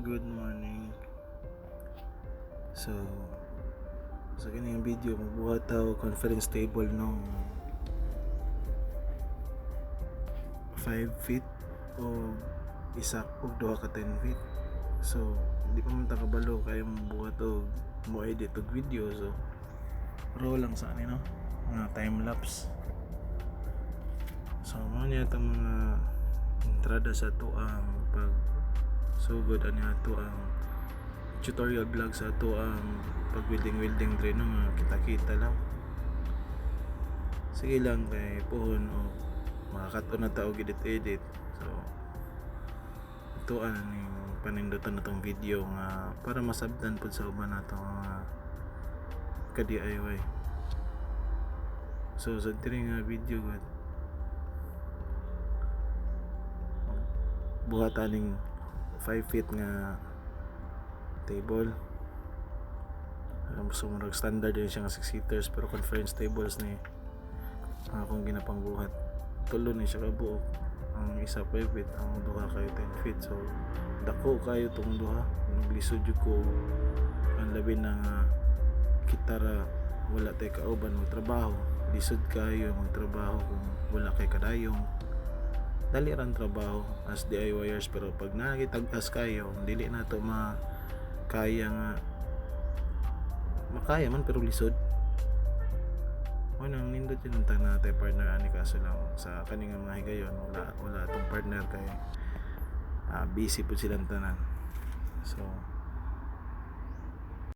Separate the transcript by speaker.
Speaker 1: Good morning. So, sa kanyang video, magbuhat ako conference table no 5 feet o isa o duha ka 10 feet. So, hindi pa man ta kabalo kaya magbuhat o mo edit og video. So, raw lang sa ano, mga time lapse. So, mga niya itong mga entrada sa ito ang pag sugod ani ato ang tutorial vlog sa ato ang pag welding dre no, mga kita lang. Sige lang kay puhon o makakato na tao edit. So ito ang panindutan na tong video nga para masabdan pud sa uban nato nga ka DIY. So sa tiri nga video gud buhat aning 5 feet nga table. So murag standard din siya nga 6 seaters pero conference tables ni akong ginapangbuhat. Tulo ni siya ka buok. Ang isa 5 feet, ang duha kayo 10 feet. So dako kayo tong duha. Naglisod jud ko ang labi na nga kitara wala tay kauban magtrabaho. Lisod kayo magtrabaho kung wala kay kadayong. Dali ran trabaho as DIYers, pero pag nakitag-as kayo dili na to makaya nga makaya man pero lisod. Nang nindot yun na tayo partner ani, kaso lang sa kaning mga higayon wala tong partner kay busy po silang tanan. So